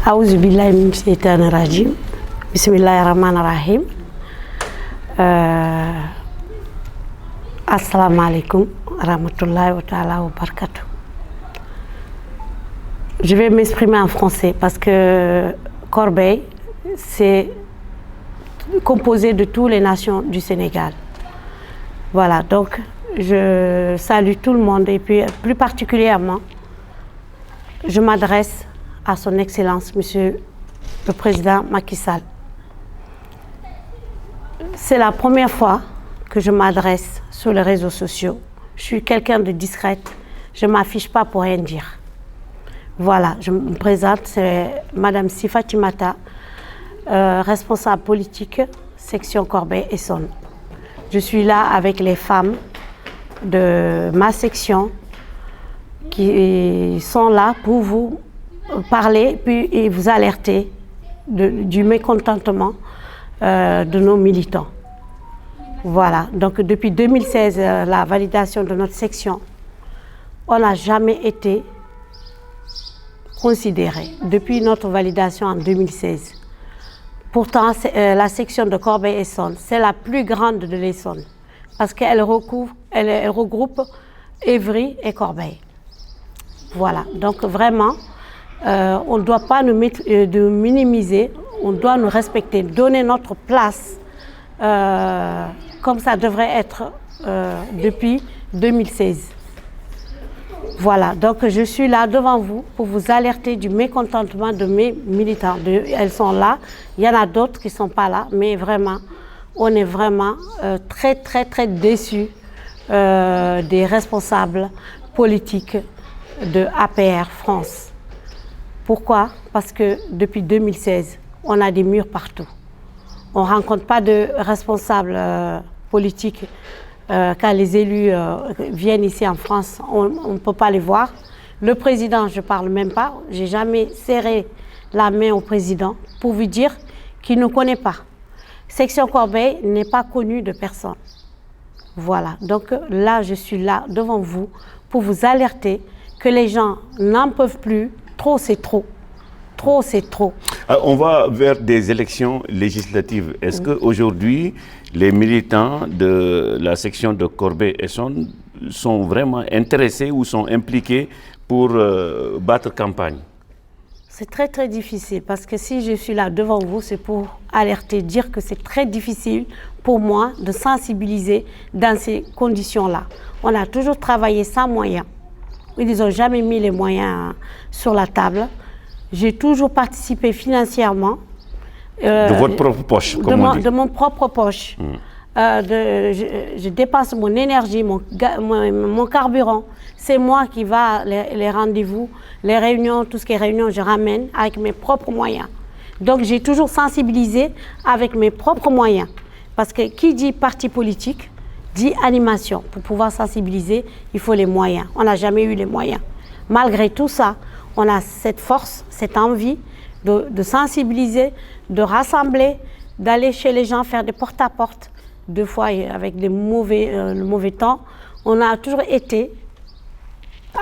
Aouzu billahi min shaytanir rajim. Bismillahir rahmanir rahim. Assalamu alaikum rahmatullahi wa ta'ala wa barakatuh. Je vais m'exprimer en français parce que Corbeil, c'est composé de toutes les nations du Sénégal. Voilà, donc je salue tout le monde et puis plus particulièrement, je m'adresse à son Excellence, Monsieur le Président Macky Sall. C'est la première fois que je m'adresse sur les réseaux sociaux. Je suis quelqu'un de discrète, je ne m'affiche pas pour rien dire. Voilà, je me présente, c'est Madame Sifatimata, responsable politique, section Corbeil-Essonnes. Je suis là avec les femmes de ma section qui sont là pour vous parler puis et vous alerter du mécontentement de nos militants. Voilà, donc depuis 2016, la validation de notre section, on n'a jamais été considéré depuis notre validation en 2016. Pourtant, la section de Corbeil-Essonnes, c'est la plus grande de l'Essonne parce qu'elle regroupe Évry et Corbeil. Voilà, donc vraiment, on ne doit pas nous minimiser, on doit nous respecter, donner notre place comme ça devrait être depuis 2016. Voilà, donc je suis là devant vous pour vous alerter du mécontentement de mes militants. Elles sont là, il y en a d'autres qui ne sont pas là, mais vraiment, on est vraiment très déçus des responsables politiques de APR France. Pourquoi? Parce que depuis 2016, on a des murs partout. On ne rencontre pas de responsables politiques quand les élus viennent ici en France, on ne peut pas les voir. Le président, je ne parle même pas. Je n'ai jamais serré la main au président pour vous dire qu'il ne connaît pas. Section Corbeil n'est pas connue de personne. Voilà, donc là, je suis là devant vous pour vous alerter que les gens n'en peuvent plus. Trop, c'est trop. Trop, c'est trop. On va vers des élections législatives. Est-ce qu'aujourd'hui, les militants de la section de Corbeil-Essonnes sont vraiment intéressés ou sont impliqués pour battre campagne? C'est très difficile parce que si je suis là devant vous, c'est pour alerter, dire que c'est très difficile pour moi de sensibiliser dans ces conditions-là. On a toujours travaillé sans moyens. Ils n'ont jamais mis les moyens sur la table. J'ai toujours participé financièrement. De votre propre poche, comme on dit. De mon propre poche. Je dépense mon énergie, mon carburant. C'est moi qui vais les rendez-vous, les réunions, tout ce qui est réunion, je ramène avec mes propres moyens. Donc j'ai toujours sensibilisé avec mes propres moyens. Parce que qui dit parti politique, dit animation. Pour pouvoir sensibiliser, il faut les moyens. On n'a jamais eu les moyens. Malgré tout ça, on a cette force, cette envie de sensibiliser, de rassembler, d'aller chez les gens, faire des porte-à-porte. Deux fois, avec le mauvais temps, on a toujours été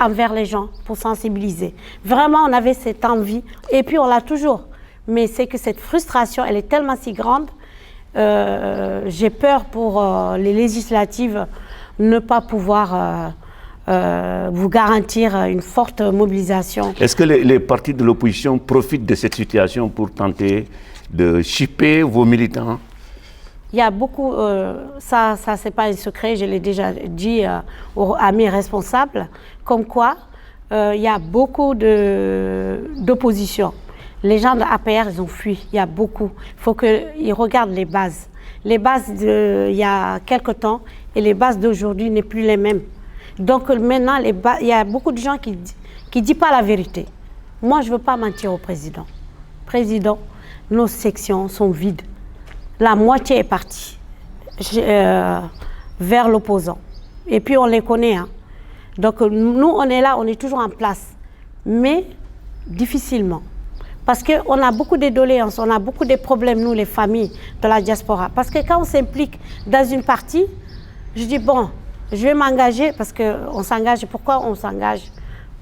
envers les gens pour sensibiliser. Vraiment, on avait cette envie et puis on l'a toujours. Mais c'est que cette frustration, elle est tellement si grande. J'ai peur pour les législatives ne pas pouvoir vous garantir une forte mobilisation. Est-ce que les partis de l'opposition profitent de cette situation pour tenter de chipper vos militants? Il y a beaucoup, ça c'est pas un secret, je l'ai déjà dit à mes responsables, comme quoi il y a beaucoup d'opposition. Les gens de APR, ils ont fui, il y a beaucoup. Il faut qu'ils regardent les bases. Les bases d'il y a quelque temps et les bases d'aujourd'hui n'est plus les mêmes. Donc maintenant, il y a beaucoup de gens qui ne disent pas la vérité. Moi, je ne veux pas mentir au président. Président, nos sections sont vides. La moitié est partie vers l'opposant. Et puis on les connaît. Hein. Donc nous, on est là, on est toujours en place. Mais difficilement. Parce qu'on a beaucoup de doléances, on a beaucoup de problèmes, nous, les familles de la diaspora. Parce que quand on s'implique dans une partie, je dis, bon, je vais m'engager parce qu'on s'engage. Pourquoi on s'engage?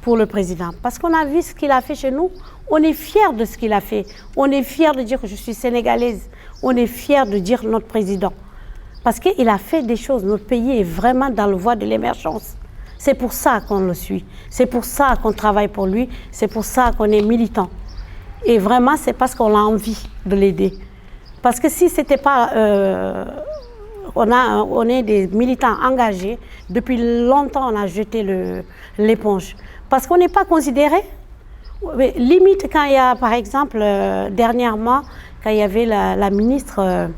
pour le président. Parce qu'on a vu ce qu'il a fait chez nous. On est fiers de ce qu'il a fait. On est fiers de dire que je suis sénégalaise. On est fiers de dire notre président. Parce qu'il a fait des choses. Notre pays est vraiment dans le voie de l'émergence. C'est pour ça qu'on le suit. C'est pour ça qu'on travaille pour lui. C'est pour ça qu'on est militant. Et vraiment, c'est parce qu'on a envie de l'aider. Parce que si c'était pas... on est des militants engagés. Depuis longtemps, on a jeté l'éponge. Parce qu'on n'est pas considéré. Limite, quand il y a, par exemple, dernièrement, quand il y avait la ministre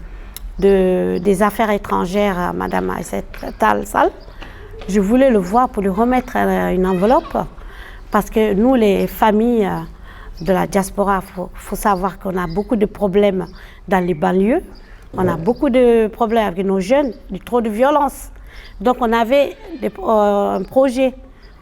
des Affaires étrangères, Madame Aïssata Tall Sall, je voulais le voir pour lui remettre une enveloppe. Parce que nous, les familles de la diaspora, faut savoir qu'on a beaucoup de problèmes dans les banlieues. On a beaucoup de problèmes avec nos jeunes, trop de violence. Donc on avait un projet,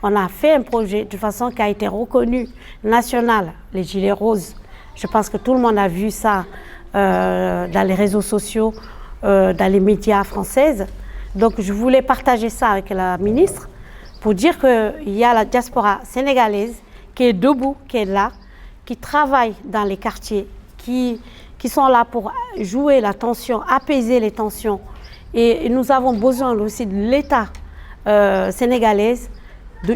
on a fait un projet de façon qui a été reconnu national, les Gilets roses. Je pense que tout le monde a vu ça dans les réseaux sociaux, dans les médias français. Donc je voulais partager ça avec la ministre pour dire qu'il y a la diaspora sénégalaise qui est debout, qui est là, qui travaille dans les quartiers, qui sont là pour jouer la tension, apaiser les tensions. Et nous avons besoin aussi de l'État sénégalais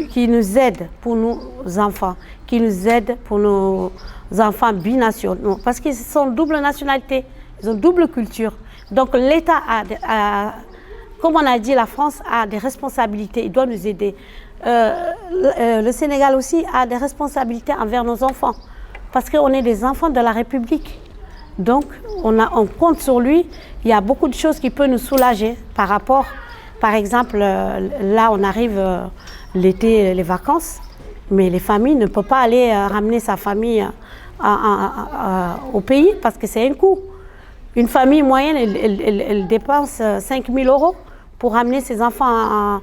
qui nous aide pour nos enfants, qui nous aide pour nos enfants binationaux, parce qu'ils sont double nationalité, ils ont double culture. Donc l'État comme on a dit, la France a des responsabilités, il doit nous aider. Le Sénégal aussi a des responsabilités envers nos enfants, parce qu'on est des enfants de la République. Donc, on compte sur lui. Il y a beaucoup de choses qui peuvent nous soulager par rapport, par exemple, là, on arrive l'été, les vacances, mais les familles ne peuvent pas aller ramener sa famille au pays parce que c'est un coût. Une famille moyenne, elle dépense 5 000 € pour ramener ses enfants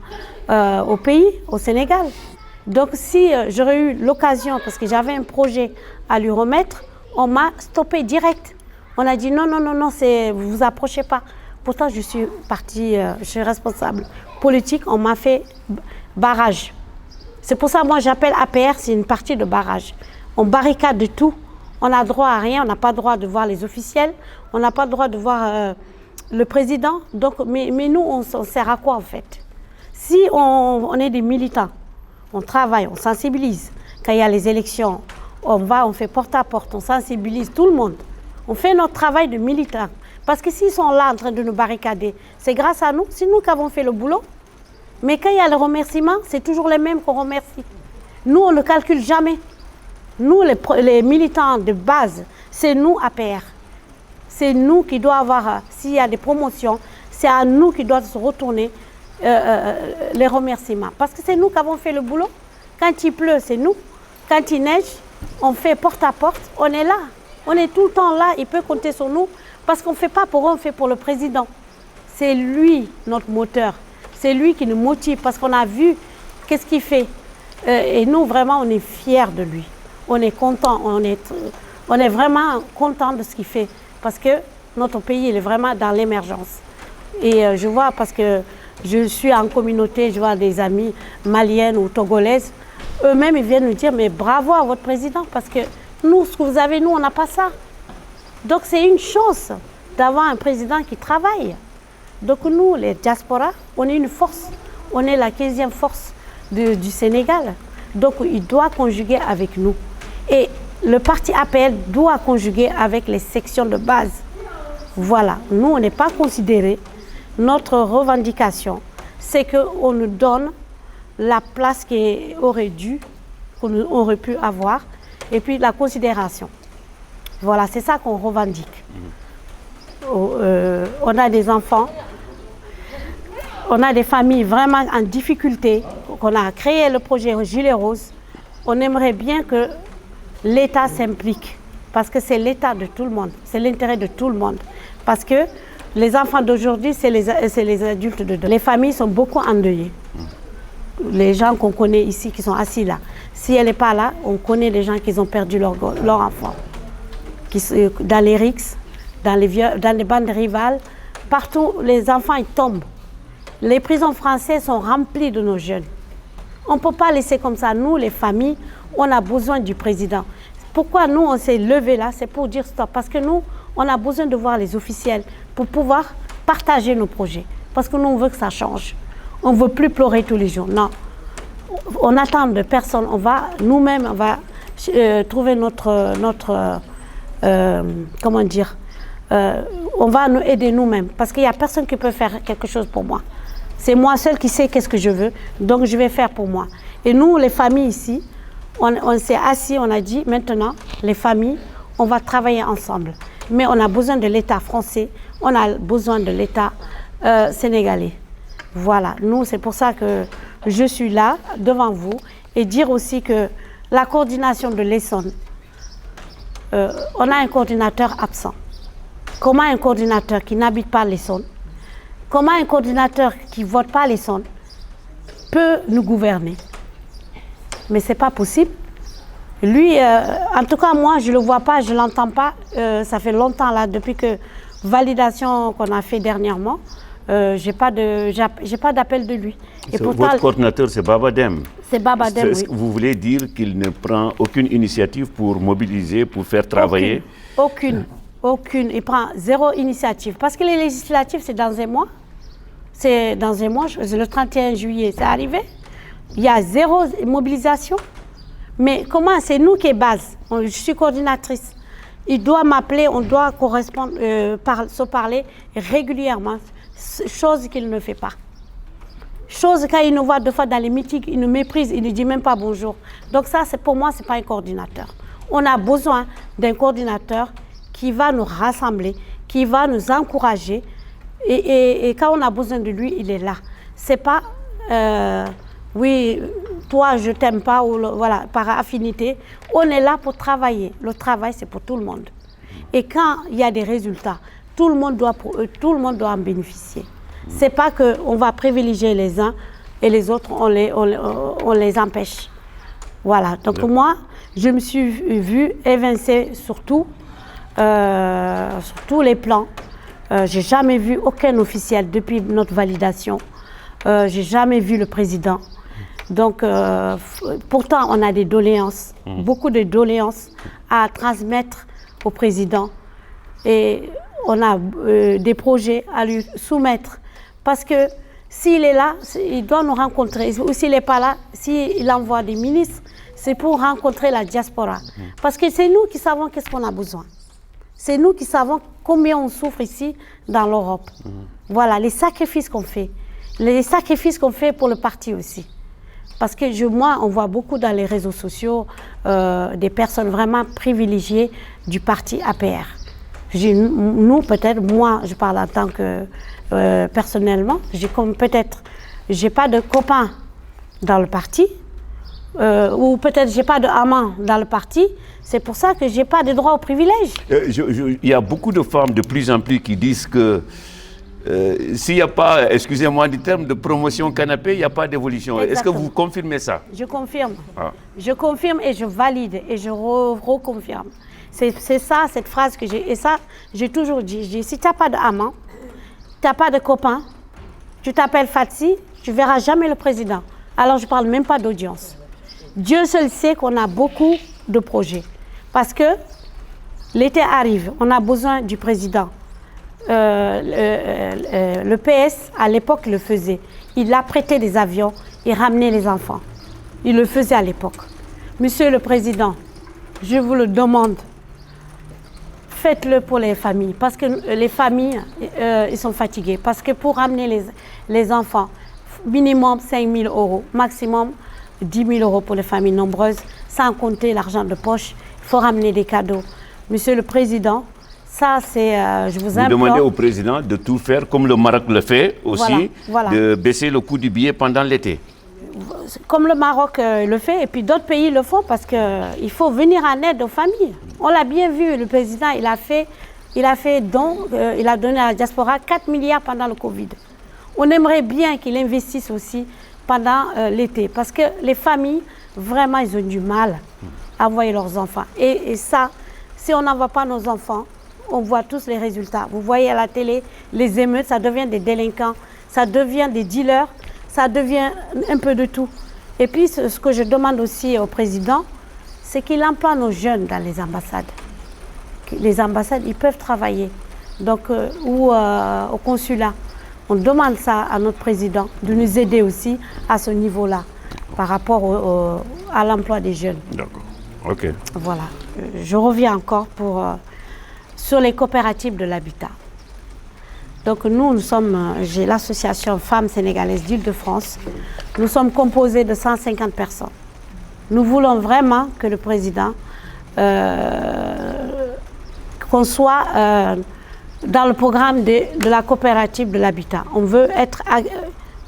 au pays, au Sénégal. Donc, si j'aurais eu l'occasion, parce que j'avais un projet à lui remettre, on m'a stoppé direct. On a dit non, vous vous approchez pas. Pourtant, je suis partie, je suis responsable politique, on m'a fait barrage. C'est pour ça, moi, j'appelle APR, c'est une partie de barrage. On barricade de tout. On n'a droit à rien, on n'a pas le droit de voir les officiels, on n'a pas le droit de voir le président. Donc, mais nous, on sert à quoi, en fait? Si on est des militants, on travaille, on sensibilise. Quand il y a les élections, on fait porte à porte, on sensibilise tout le monde. On fait notre travail de militants. Parce que s'ils sont là en train de nous barricader, c'est grâce à nous, c'est nous qui avons fait le boulot. Mais quand il y a le remerciement, c'est toujours les mêmes qu'on remercie. Nous, on ne le calcule jamais. Nous, les militants de base, c'est nous APR. C'est nous qui doit avoir, s'il y a des promotions, c'est à nous qui doivent se retourner les remerciements. Parce que c'est nous qui avons fait le boulot. Quand il pleut, c'est nous. Quand il neige, on fait porte à porte, on est là. On est tout le temps là, il peut compter sur nous. Parce qu'on ne fait pas pour eux, on fait pour le président. C'est lui, notre moteur. C'est lui qui nous motive parce qu'on a vu qu'est-ce qu'il fait. Et nous, vraiment, on est fiers de lui. On est content, on est vraiment content de ce qu'il fait. Parce que notre pays, il est vraiment dans l'émergence. Et je vois, parce que je suis en communauté, je vois des amis maliennes ou togolaises, eux-mêmes, ils viennent nous dire, mais bravo à votre président, parce que nous, ce que vous avez, nous, on n'a pas ça. Donc, c'est une chance d'avoir un président qui travaille. Donc, nous, les diasporas, on est une force. On est la 15e force du Sénégal. Donc, il doit conjuguer avec nous. Et le parti APL doit conjuguer avec les sections de base. Voilà. Nous, on n'est pas considérés. Notre revendication, c'est qu'on nous donne la place qui aurait dû, qu'on aurait pu avoir, et puis la considération. Voilà, c'est ça qu'on revendique. On a des enfants, on a des familles vraiment en difficulté, qu'on a créé le projet Gilets roses. On aimerait bien que l'État s'implique, parce que c'est l'État de tout le monde, c'est l'intérêt de tout le monde. Parce que les enfants d'aujourd'hui, c'est les adultes de demain. Les familles sont beaucoup endeuillées. Les gens qu'on connaît ici, qui sont assis là. Si elle n'est pas là, on connaît des gens qui ont perdu leur enfant. Dans les rixes, dans les bandes rivales, partout, les enfants ils tombent. Les prisons françaises sont remplies de nos jeunes. On ne peut pas laisser comme ça. Nous, les familles, on a besoin du président. Pourquoi nous, on s'est levé là? C'est pour dire stop. Parce que nous, on a besoin de voir les officiels pour pouvoir partager nos projets. Parce que nous, on veut que ça change. On ne veut plus pleurer tous les jours. Non. On attend de personne. On va, nous-mêmes, on va trouver comment dire, on va nous aider nous-mêmes. Parce qu'il n'y a personne qui peut faire quelque chose pour moi. C'est moi seule qui sais qu'est-ce que je veux. Donc, je vais faire pour moi. Et nous, les familles ici, on s'est assis, on a dit, maintenant, les familles, on va travailler ensemble. Mais on a besoin de l'État français, on a besoin de l'État sénégalais. Voilà, nous, c'est pour ça que je suis là, devant vous, et dire aussi que la coordination de l'Essonne, on a un coordinateur absent. Comment un coordinateur qui n'habite pas l'Essonne, comment un coordinateur qui ne vote pas l'Essonne peut nous gouverner? Mais ce n'est pas possible. Lui, en tout cas, moi, je ne le vois pas, je ne l'entends pas. Ça fait longtemps, là, depuis que validation qu'on a fait dernièrement, je n'ai pas d'appel de lui. Et pourtant, votre coordinateur, c'est Baba Deme. C'est Baba Deme, oui. Vous voulez dire qu'il ne prend aucune initiative pour mobiliser, pour faire travailler? Aucune. Il prend zéro initiative. Parce que les législatives, c'est dans un mois. C'est dans un mois, le 31 juillet, c'est arrivé. Il y a zéro mobilisation. Mais comment? C'est nous qui est base. Je suis coordinatrice. Il doit m'appeler, on doit correspondre, se parler régulièrement. Chose qu'il ne fait pas. Chose quand il nous voit deux fois dans les meetings, il nous méprise, il ne dit même pas bonjour. Donc ça, pour moi, ce n'est pas un coordinateur. On a besoin d'un coordinateur qui va nous rassembler, qui va nous encourager. Et quand on a besoin de lui, il est là. C'est pas, oui, toi, je t'aime pas, ou voilà, par affinité. On est là pour travailler. Le travail, c'est pour tout le monde. Et quand il y a des résultats, tout le monde doit en bénéficier. C'est pas qu'on va privilégier les uns et les autres, on les empêche. Voilà. Donc moi, je me suis vue évincée sur tous les plans. J'ai jamais vu aucun officiel depuis notre validation. J'ai jamais vu le président. Donc, pourtant, on a des doléances, beaucoup de doléances à transmettre au président. Et on a des projets à lui soumettre. Parce que s'il est là, il doit nous rencontrer. Ou s'il n'est pas là, s'il envoie des ministres, c'est pour rencontrer la diaspora. Parce que c'est nous qui savons qu'est-ce qu'on a besoin. C'est nous qui savons combien on souffre ici dans l'Europe. Voilà, les sacrifices qu'on fait. Les sacrifices qu'on fait pour le parti aussi. Parce que moi, on voit beaucoup dans les réseaux sociaux des personnes vraiment privilégiées du parti APR. Nous, peut-être, moi, je parle en tant que personnellement, j'ai pas de copains dans le parti, ou peut-être j'ai pas d'amant dans le parti. C'est pour ça que j'ai pas de droit au privilège. Il y a beaucoup de femmes de plus en plus qui disent que s'il n'y a pas, excusez-moi du terme, de promotion canapé, il n'y a pas d'évolution. Est-ce que vous confirmez ça? Je confirme. Je confirme et je valide et je reconfirme. C'est ça, cette phrase que j'ai. Et ça, j'ai toujours dit. Si tu n'as pas d'amant, tu n'as pas de copain, tu t'appelles Fatsi, tu ne verras jamais le président. Alors, je ne parle même pas d'audience. Dieu seul sait qu'on a beaucoup de projets. Parce que l'été arrive, on a besoin du président. Le PS, à l'époque, le faisait. Il a prêté des avions et ramené les enfants. Il le faisait à l'époque. Monsieur le Président, je vous le demande, faites-le pour les familles. Parce que les familles, ils sont fatigués. Parce que pour ramener les enfants, minimum 5 000 €, maximum 10 000 € pour les familles nombreuses, sans compter l'argent de poche, il faut ramener des cadeaux. Monsieur le Président, ça, c'est, je vous implore. Vous demandez au président de tout faire, comme le Maroc le fait aussi, voilà. De baisser le coût du billet pendant l'été. Comme le Maroc le fait, et puis d'autres pays le font, parce qu'il faut venir en aide aux familles. On l'a bien vu, le président, il a donné à la diaspora 4 milliards pendant le Covid. On aimerait bien qu'il investisse aussi pendant l'été, parce que les familles, vraiment, ils ont du mal à envoyer leurs enfants. Et ça, si on n'envoie pas nos enfants, on voit tous les résultats. Vous voyez à la télé, les émeutes, ça devient des délinquants, ça devient des dealers, ça devient un peu de tout. Et puis, ce que je demande aussi au président, c'est qu'il emploie nos jeunes dans les ambassades. Les ambassades, ils peuvent travailler. Donc, ou au consulat. On demande ça à notre président, de nous aider aussi à ce niveau-là, par rapport à l'emploi des jeunes. D'accord. OK. Voilà. Je reviens encore sur les coopératives de l'habitat. Donc nous sommes, j'ai l'association Femmes Sénégalaises d'Île-de-France. Nous sommes composés de 150 personnes. Nous voulons vraiment que le président, qu'on soit dans le programme de la coopérative de l'habitat. On veut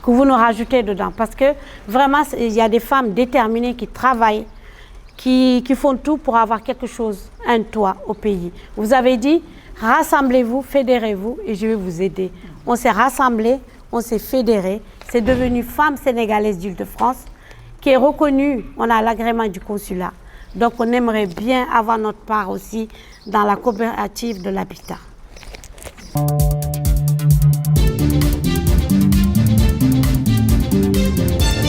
que vous nous rajoutez dedans. Parce que vraiment, il y a des femmes déterminées qui travaillent, qui font tout pour avoir quelque chose, un toit au pays. Vous avez dit, rassemblez-vous, fédérez-vous et je vais vous aider. On s'est rassemblés, on s'est fédérés. C'est devenu Femmes Sénégalaises d'Île-de-France qui est reconnue. On a l'agrément du consulat. Donc on aimerait bien avoir notre part aussi dans la coopérative de l'habitat.